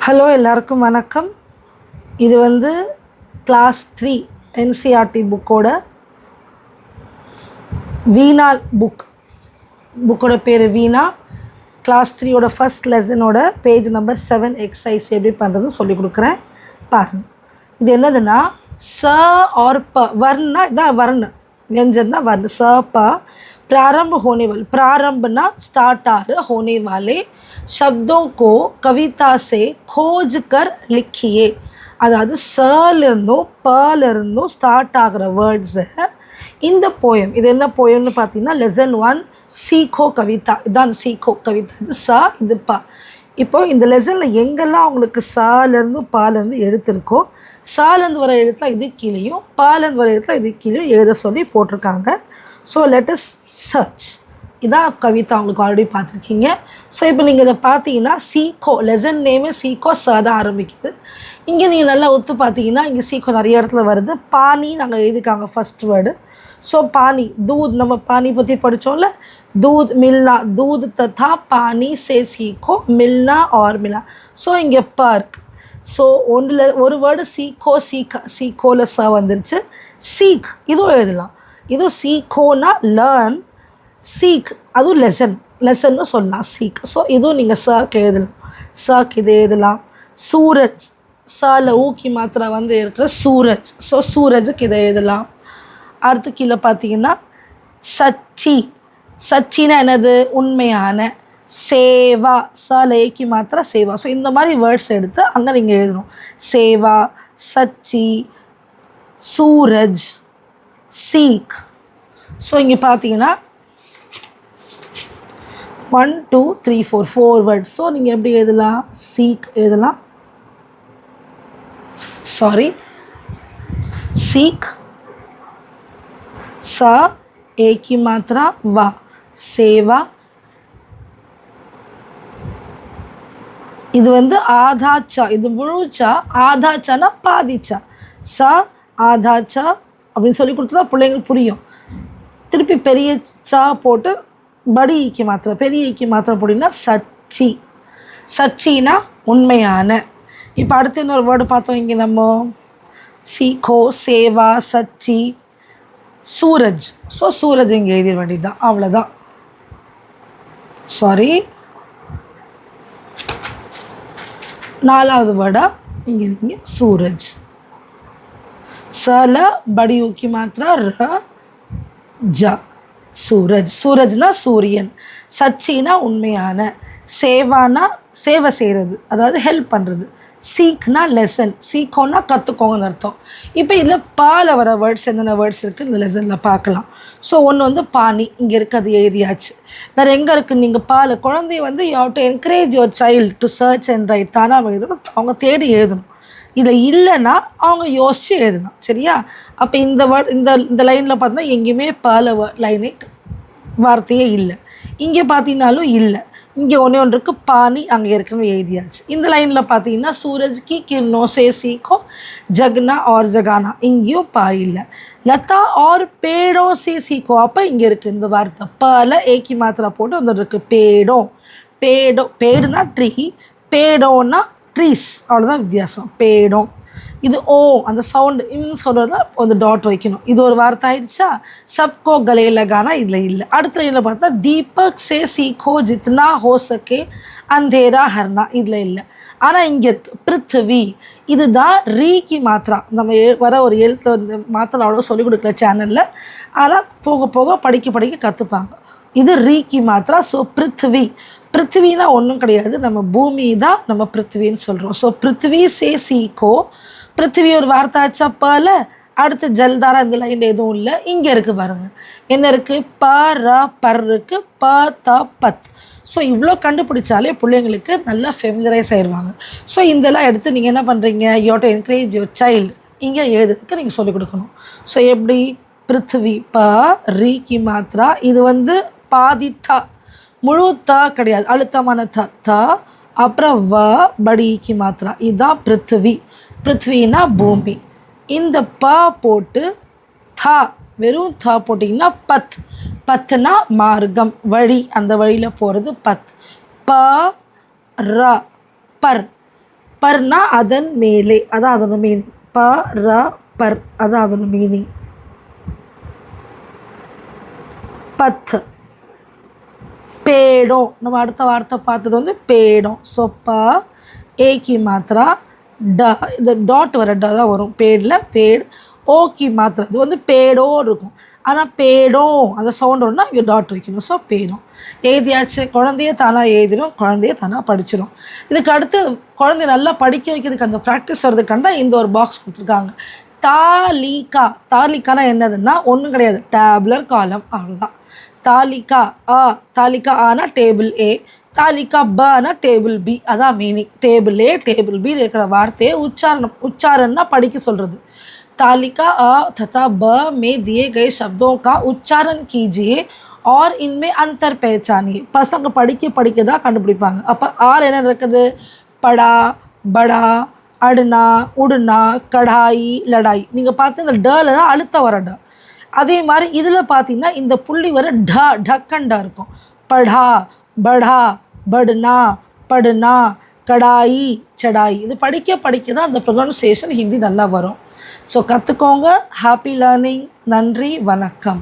Hello எல்லாருக்கும் வணக்கம். இது வந்து கிளாஸ் 3 என்சிஆர்டி புக்கோட வீணா புக்கோட பேர் வீணா. கிளாஸ் 3யோட ஃபஸ்ட் லெசனோட பேஜ் நம்பர் 7 எக்ஸசைஸ் எப்படி பண்ணுறதுன்னு சொல்லி கொடுக்குறேன் பாருங்கள். இது என்னதுன்னா ச और प वर्ण इधर वर्ण व्यंजन ना वर्ण स प प्रारंभ होने वाले प्रारंभना स्टार्ट होने वाले शब्दों को कविता से खोज कर लिखिए. அதாவது சலிருந்தும் பலிருந்தும் ஸ்டார்ட் ஆகிற வேர்ட்ஸை இந்த போயம், இது என்ன போயம்னு பார்த்தீங்கன்னா லெசன் 1 சீக்கோ கவிதா. இதுதான் சீக்கோ கவிதா. இது ச, இது ப. இப்போ இந்த லெசனில் எங்கெல்லாம் அவங்களுக்கு சாலேருந்தும் பாலேருந்து எழுத்துருக்கோ, சாலேருந்து வர எழுத்தில் இது கீழேயும் பாலேருந்து வர எழுத்தில் இது கீழேயும் எழுத சொல்லி போட்டிருக்காங்க. So let us search. இதான் கவிதா உங்களுக்கு ஆல்ரெடி பார்த்துருக்கீங்க. ஸோ இப்போ நீங்கள் இதை பார்த்தீங்கன்னா சீக்கோ லெசன் நேமே சீக்கோ ச தான் ஆரம்பிக்குது. இங்கே நீங்கள் நல்லா ஒத்து பார்த்தீங்கன்னா இங்கே சீக்கோ நிறைய இடத்துல வருது. பானி நாங்கள் எழுதிக்காங்க ஃபஸ்ட் வேர்டு. ஸோ பானி दूध, நம்ம பானி பற்றி படித்தோம்ல, दूध मिलना, दूध तथा पानी से सीखो मिलना और मिला. ஸோ இங்கே ப இருக்கு. ஸோ ஒரு வேர்டு சீக்கோ சீக்கோவில் ச வந்துருச்சு. சீக் இதுவும் எழுதலாம். இதுவும் சீக்கோனா லேர்ன், சீக் அதுவும் லெசன்னு சொல்லலாம் சீக். ஸோ இதுவும் நீங்கள் சக்கு எழுதலாம். சக்கு இது எழுதலாம். சூரஜ் சால ஊக்கி மாத்திரை வந்து இருக்கிற சூரஜ். ஸோ சூரஜுக்கு இதை எழுதலாம். அடுத்து கீழே பார்த்தீங்கன்னா சச்சி, சச்சினா என்னது உண்மையான. சேவா சால ஏக்கி மாத்திரை சேவா. ஸோ இந்த மாதிரி வேர்ட்ஸ் எடுத்து அங்கே நீங்கள் எழுதணும். சேவா, சச்சி, சூரஜ், சீக். ஸோ இங்கே பார்த்தீங்கன்னா 1 2 3 4 வேர்ட்ஸ். ஸோ நீங்கள் எப்படி எழுதலாம்? சீக் எழுதலாம். सीख, सा एक ही मात्रा वा, सेवा. இது வந்து ஆதாச்சா, இது முழுச்சா. ஆதாச்சானா பாதிச்சா. ச ஆதாச்சா அப்படின்னு சொல்லி கொடுத்தா பிள்ளைங்களுக்கு புரியும். திருப்பி பெரிய சா போட்டு படி ஈக்கி மாத்திரை, பெரிய ஈக்கி மாத்திரை போட்டிங்கன்னா சச்சி. சச்சினா உண்மையான. இப்போ அடுத்து இன்னொரு வேர்டு பார்த்தோம். இங்கே நம்ம சீக்கோ, சேவா, சச்சி, சூரஜ். ஸோ சூரஜ் இங்கே எழுதிட வேண்டியது தான், அவ்வளோதான். நாலாவது வேர்டாக இங்கே நீங்கள் சூரஜ். சல படி ஊக்கி மாத்திரா ர ஜ, சூரஜ். சூரஜ்னா சூரியன். சச்சினா உண்மையான. சேவானா சேவை செய்கிறது, அதாவது ஹெல்ப் பண்ணுறது. சீக்னா லெசன். சீக்கோன்னா கற்றுக்கோங்கன்னு அர்த்தம். இப்போ இதில் பால வர வேர்ட்ஸ் என்னென்ன வேர்ட்ஸ் இருக்குது இந்த லெசனில் பார்க்கலாம். ஸோ ஒன்று வந்து பானி இங்கே இருக்குது, அது எழுதியாச்சு. வேறு எங்கே இருக்குது? நீங்கள் பால் குழந்தைய வந்து you have to encourage your child to search and write. தானாக எழுதணும், அவங்க தேடி எழுதணும். இதில் இல்லைன்னா அவங்க யோசித்து எழுதணும். சரியா? அப்போ இந்த வேர்ட் இந்த லைனில் பார்த்தீங்கன்னா எங்கேயுமே பால லைனே வார்த்தையே இல்லை. இங்கே பார்த்தீங்கன்னாலும் இல்லை. இங்கே ஒன்று இருக்குது பானி, அங்கே ஏற்கனவே எழுதியாச்சு. இந்த லைனில் பார்த்தீங்கன்னா சூரஜ் கி கிரணோ சே சீக்கோ ஜக்னா और ஜகானா, இங்கேயும் பா இல்லை. லதா और पेड़ों से सीखो, அப்போ இங்கே இருக்குது இந்த வார்த்தை பல ஏக்கி மாத்திரை போட்டு வந்து இருக்குது பேடோ. பேடோ பேடுனா ட்ரீ, பேடோன்னா ட்ரீஸ், அவ்வளோதான் வித்தியாசம். பேடோ. இது ஓ அந்த சவுண்டு இன்னும் சொல்கிறதா அந்த டாட் வைக்கணும். இது ஒரு வார்த்தை ஆயிடுச்சா. சப்கோ கலே லகானா இதில் இல்லை. அடுத்த லைனில் பார்த்தா தீபக் சே சீக்கோ ஜித்னா ஹோ சக்கே அந்தேரா ஹர்னா, இதில் இல்லை. ஆனால் இங்கே இருக்குது பிருத்வி. இதுதான் ரீக்கி மாத்திரா. நம்ம வர ஒரு எழுத்து வந்து மாத்திரை அவ்வளோ சொல்லிக் கொடுக்கல சேனலில். ஆனால் போக போக படிக்க கற்றுப்பாங்க. இது ரீக்கி மாத்திரா. ஸோ பிருத்வி. பிருத்வினா ஒன்றும் கிடையாது, நம்ம பூமி தான் நம்ம பிருத்வின்னு சொல்கிறோம். ஸோ பிருத்வி சே சீக்கோ. பிருத்திவி ஒரு வார்த்தை ஆச்சா பல. அடுத்து ஜல்தாரா இந்த லைன் எதுவும் இல்லை. இங்கே இருக்குது பாருங்கள், என்ன இருக்குது? ப ர பர் இருக்குது, ப த பத். ஸோ இவ்வளோ கண்டுபிடிச்சாலே பிள்ளைங்களுக்கு நல்லா ஃபெமிலரைஸ் ஆயிடுவாங்க. ஸோ இதெல்லாம் எடுத்து நீங்கள் என்ன பண்ணுறீங்க? You have to encourage your child இங்கே எழுதுறதுக்கு நீங்கள் சொல்லிக் கொடுக்கணும். ஸோ எப்படி? பிருத்திவி ப ரீக்கி மாத்திரா. இது வந்து பாதி த, முழு த கிடையாது, அழுத்தமான த த. அப்புறம் வ படிக்கு மாத்திரா. இதுதான் பிருத்திவி. பிருத்வினா பூமி. இந்த ப போட்டு த வெறும் த போட்டிங்கன்னா பத். பத்துனா மார்க்கம், வழி, அந்த வழியில் போகிறது பத். ப ர பர் பர்னா அதன் மேலே, அதான் அதோட மீனிங். ப ர பர், அதான் அதோட மீனிங். பத்து பேடும், நம்ம அடுத்த வார்த்தை பார்த்தது வந்து பேடும். ஸோ ப ஏக்கி மாத்திரா ட, இந்த டாட் வர ட தான் வரும் பேடில், பேட். ஓக்கி மாத்திரா இது வந்து பேடோ இருக்கும், ஆனால் பேடும் அந்த சவுண்ட் ஒன்றா இங்கே டாட் வைக்கணும். ஸோ பேடும். எழுதியாச்சு. குழந்தைய தானாக எழுதிடும், குழந்தைய தானாக படிச்சிடும். இதுக்கு அடுத்து குழந்தைய நல்லா படிக்க வைக்கிறதுக்கு அந்த ப்ராக்டிஸ் வர்றதுக்காண்டா இந்த ஒரு பாக்ஸ் கொடுத்துருக்காங்க. தாலிகா. தாலிக்கானா என்னதுன்னா ஒன்றும் கிடையாது, டேபுலர் காலம், அவ்வளோதான். தாலிகா ஆ, தாலிகா ஆனா டேபிள் ஏ, தாலிகா பனா டேபிள் பி, அதான் meaning. Table A table B இருக்கிற வார்த்தையை உச்சாரணம்னா படிக்க சொல்கிறது. तालिका अ तथा ब में दिए गए शब्दों का उच्चारण कीजिए और इनमें अंतर पहचानिए. பசங்க படிக்க தான் கண்டுபிடிப்பாங்க. அப்போ ஆர் என்ன இருக்குது? படா, படா, அடுனா, உடுனா, கடாயி, லடாய். நீங்கள் பார்த்து இந்த டல தான் அழுத்த வர ட. அதே மாதிரி இதில் பார்த்தீங்கன்னா இந்த புள்ளி வர ட, டக்கண்டா இருக்கும். படா, படா, படுனா, படுனா, கடாயி, சடாயி. இது படிக்க தான் அந்த ப்ரொனன்சியேஷன் ஹிந்தி நல்லா வரும். ஸோ கற்றுக்கோங்க. Happy learning. நன்றி, வணக்கம்.